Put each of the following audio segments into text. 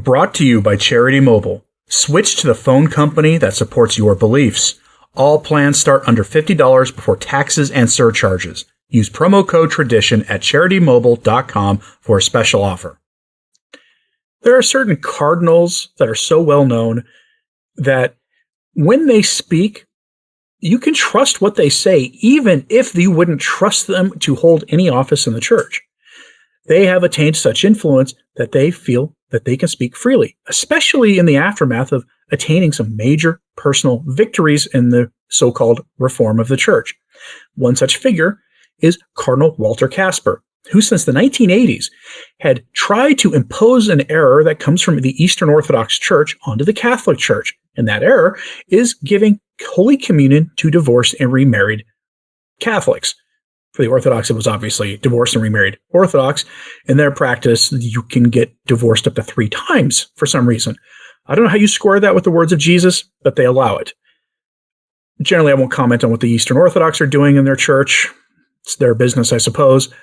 Brought to you by Charity Mobile. Switch to the phone company that supports your beliefs. All plans start under $50 before taxes and surcharges. Use promo code TRADITION at CharityMobile.com for a special offer. There are certain cardinals that are so well known that when they speak, you can trust what they say, even if you wouldn't trust them to hold any office in the church. They have attained such influence that they feel that they can speak freely, especially in the aftermath of attaining some major personal victories in the so-called reform of the church. One such figure is Cardinal Walter Kasper, who since the 1980s had tried to impose an error that comes from the Eastern Orthodox Church onto the Catholic Church. And that error is giving Holy Communion to divorced and remarried Catholics. For the Orthodox, it was obviously divorced and remarried Orthodox. In their practice, you can get divorced up to 3 times for some reason. I don't know how you square that with the words of Jesus, but they allow it. Generally, I won't comment on what the Eastern Orthodox are doing in their church. It's their business, I suppose.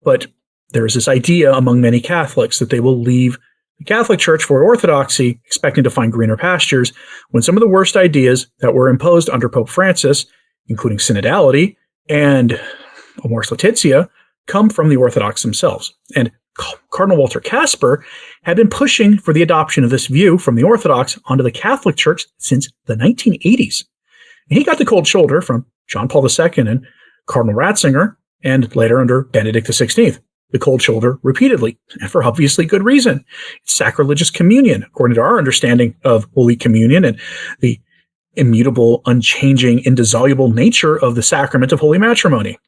But there is this idea among many Catholics that they will leave the Catholic Church for Orthodoxy, expecting to find greener pastures, when some of the worst ideas that were imposed under Pope Francis, including synodality and Amoris Laetitia, come from the Orthodox themselves. And Cardinal Walter Kasper had been pushing for the adoption of this view from the Orthodox onto the Catholic Church since the 1980s. And he got the cold shoulder from John Paul II and Cardinal Ratzinger, and later under Benedict XVI. The cold shoulder repeatedly, and for obviously good reason. It's sacrilegious communion, according to our understanding of Holy Communion and the immutable, unchanging, indissoluble nature of the sacrament of holy matrimony.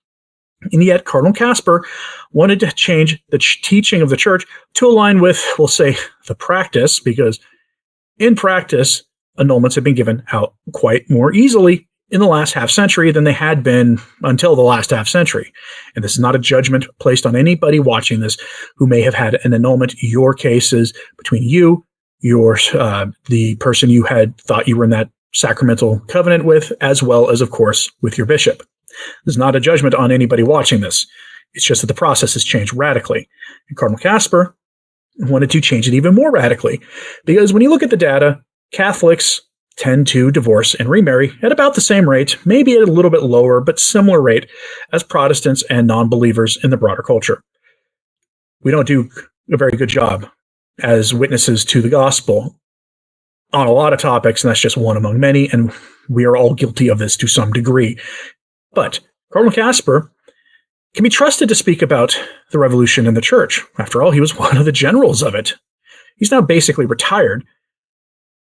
And yet, Cardinal Kasper wanted to change the teaching of the church to align with, we'll say, the practice, because in practice, annulments have been given out quite more easily in the last half century than they had been until the last half century. And this is not a judgment placed on anybody watching this who may have had an annulment. Your case is between you, the person you had thought you were in that sacramental covenant with, as well as, of course, with your bishop. This is not a judgment on anybody watching this. It's just that the process has changed radically. And Cardinal Kasper wanted to change it even more radically, because when you look at the data, Catholics tend to divorce and remarry at about the same rate, maybe at a little bit lower, but similar rate as Protestants and non-believers in the broader culture. We don't do a very good job as witnesses to the gospel on a lot of topics, and that's just one among many, and we are all guilty of this to some degree. But Cardinal Kasper can be trusted to speak about the revolution in the church. After all, he was one of the generals of it. He's now basically retired,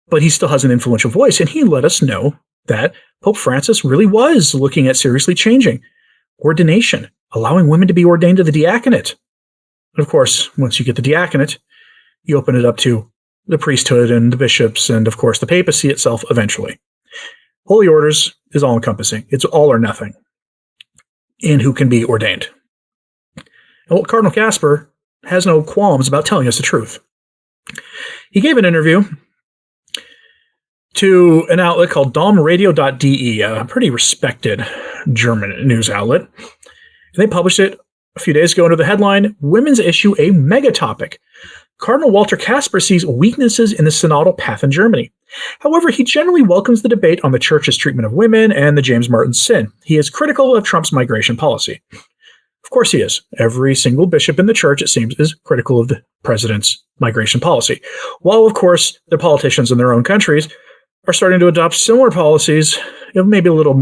but he still has an influential voice, and he let us know that Pope Francis really was looking at seriously changing ordination, allowing women to be ordained to the diaconate. And of course, once you get the diaconate, you open it up to the priesthood and the bishops and, of course, the papacy itself eventually. Holy orders is all-encompassing. It's all or nothing in who can be ordained. Well, Cardinal Kasper has no qualms about telling us the truth. He gave an interview to an outlet called domradio.de, a pretty respected German news outlet. And they published it a few days ago under the headline, Women's Issue a Mega Topic. Cardinal Walter Kasper sees weaknesses in the synodal path in Germany. However, he generally welcomes the debate on the church's treatment of women and the James Martin sin. He is critical of Trump's migration policy. Of course he is. Every single bishop in the church, it seems, is critical of the president's migration policy. While, of course, the politicians in their own countries are starting to adopt similar policies, maybe a little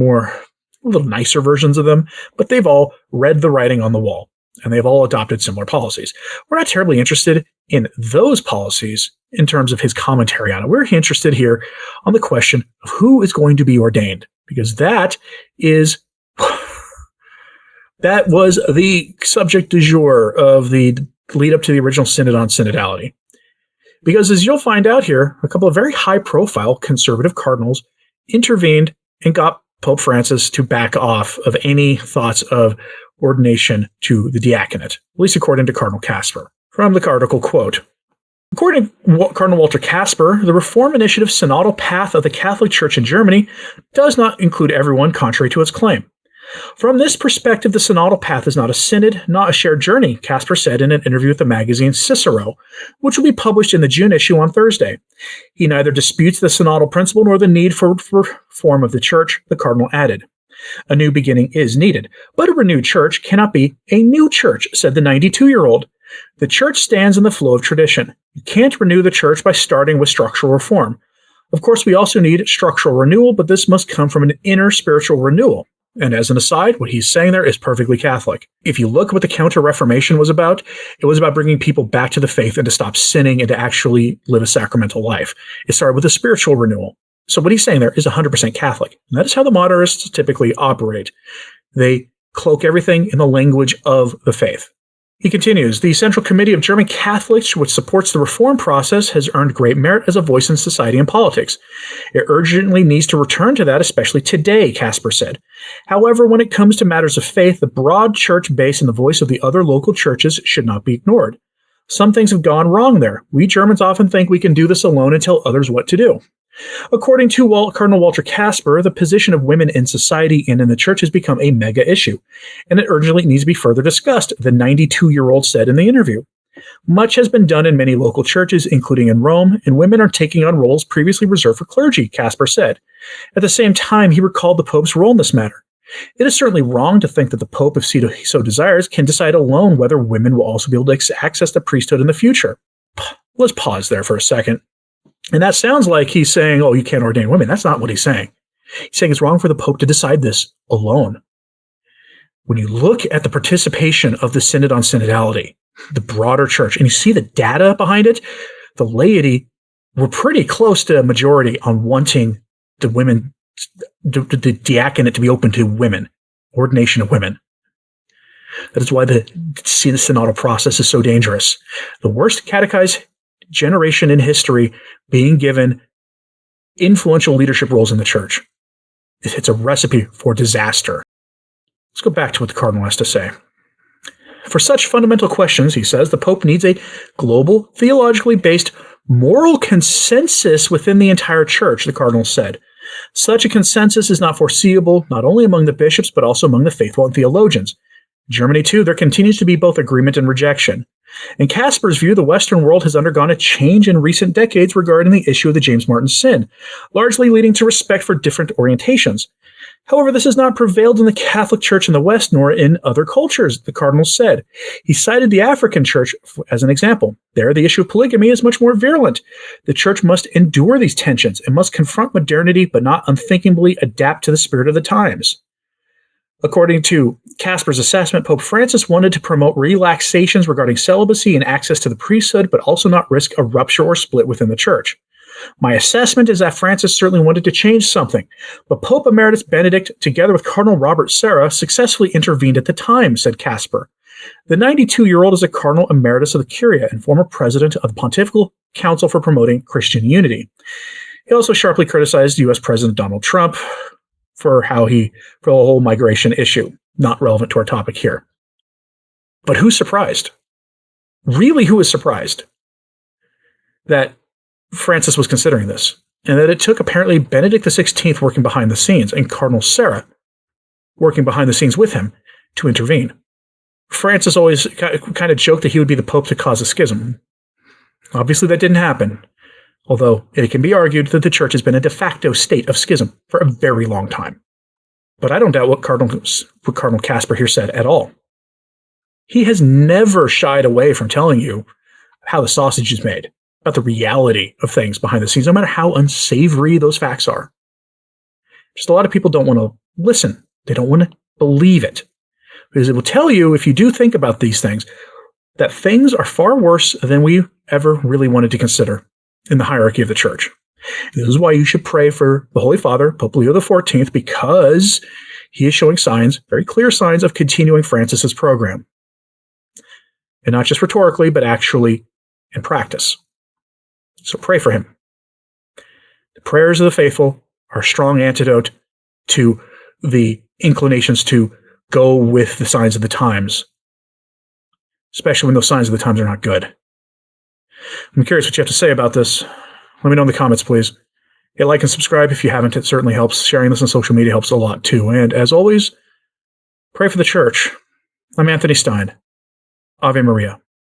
nicer versions of them, but they've all read the writing on the wall, and they've all adopted similar policies. We're not terribly interested in those policies in terms of his commentary on it. We're interested here on the question of who is going to be ordained, because that was the subject du jour of the lead up to the original synod on synodality. Because as you'll find out here, a couple of very high-profile conservative cardinals intervened and got Pope Francis to back off of any thoughts of ordination to the diaconate, at least according to Cardinal Kasper. From the article, quote, according to Cardinal Walter Kasper, the Reform Initiative synodal path of the Catholic Church in Germany does not include everyone contrary to its claim. From this perspective, the synodal path is not a synod, not a shared journey, Kasper said in an interview with the magazine Cicero, which will be published in the June issue on Thursday. He neither disputes the synodal principle nor the need for reform of the church, the cardinal added. A new beginning is needed, but a renewed church cannot be a new church, said the 92-year-old. The church stands in the flow of tradition. You can't renew the church by starting with structural reform. Of course, we also need structural renewal, but this must come from an inner spiritual renewal. And as an aside, what he's saying there is perfectly Catholic. If you look at what the Counter-Reformation was about, it was about bringing people back to the faith and to stop sinning and to actually live a sacramental life. It started with a spiritual renewal. So what he's saying there is 100% Catholic. And that is how the moderists typically operate. They cloak everything in the language of the faith. He continues, the Central Committee of German Catholics, which supports the reform process, has earned great merit as a voice in society and politics. It urgently needs to return to that, especially today, Kasper said. However, when it comes to matters of faith, the broad church base and the voice of the other local churches should not be ignored. Some things have gone wrong there. We Germans often think we can do this alone and tell others what to do. According to Cardinal Walter Kasper, the position of women in society and in the church has become a mega issue, and it urgently needs to be further discussed, the 92-year-old said in the interview. Much has been done in many local churches, including in Rome, and women are taking on roles previously reserved for clergy, Kasper said. At the same time, he recalled the Pope's role in this matter. It is certainly wrong to think that the Pope, if he so desires, can decide alone whether women will also be able to access the priesthood in the future. Let's pause there for a second. And that sounds like he's saying, oh, you can't ordain women. That's not what he's saying. He's saying it's wrong for the Pope to decide this alone. When you look at the participation of the Synod on Synodality, the broader church, and you see the data behind it, the laity were pretty close to a majority on wanting the women, the diaconate to be open to women, ordination of women. That is why the synodal process is so dangerous. The worst catechized generation in history being given influential leadership roles in the church. It's a recipe for disaster. Let's go back to what the Cardinal has to say. For such fundamental questions, he says, the Pope needs a global, theologically based moral consensus within the entire church, the Cardinal said. Such a consensus is not foreseeable, not only among the bishops, but also among the faithful and theologians. In Germany, too, there continues to be both agreement and rejection. In Kasper's view, the Western world has undergone a change in recent decades regarding the issue of the James Martin sin, largely leading to respect for different orientations. However, this has not prevailed in the Catholic Church in the West nor in other cultures, the Cardinal said. He cited the African Church as an example. There, the issue of polygamy is much more virulent. The Church must endure these tensions and must confront modernity but not unthinkingly adapt to the spirit of the times. According to Kasper's assessment, Pope Francis wanted to promote relaxations regarding celibacy and access to the priesthood, but also not risk a rupture or split within the Church. My assessment is that Francis certainly wanted to change something, but Pope Emeritus Benedict, together with Cardinal Robert Serra, successfully intervened at the time, said Kasper. The 92-year-old is a Cardinal Emeritus of the Curia and former president of the Pontifical Council for Promoting Christian Unity. He also sharply criticized U.S. President Donald Trump for the whole migration issue. Not relevant to our topic here. But who's surprised? Really, who is surprised that Francis was considering this? And that it took apparently Benedict XVI working behind the scenes and Cardinal Serra working behind the scenes with him to intervene. Francis always kind of joked that he would be the Pope to cause a schism. Obviously, that didn't happen. Although it can be argued that the Church has been in a de facto state of schism for a very long time. But I don't doubt what Cardinal Kasper here said at all. He has never shied away from telling you how the sausage is made, about the reality of things behind the scenes, no matter how unsavory those facts are. Just a lot of people don't want to listen. They don't want to believe it. Because it will tell you, if you do think about these things, that things are far worse than we ever really wanted to consider in the hierarchy of the Church. This is why you should pray for the Holy Father, Pope Leo XIV, because he is showing signs, very clear signs, of continuing Francis's program. And not just rhetorically, but actually in practice. So pray for him. The prayers of the faithful are a strong antidote to the inclinations to go with the signs of the times, especially when those signs of the times are not good. I'm curious what you have to say about this. Let me know in the comments, please. Hit like and subscribe if you haven't. It certainly helps. Sharing this on social media helps a lot, too. And as always, Pray for the Church. I'm Anthony Stine. Ave Maria.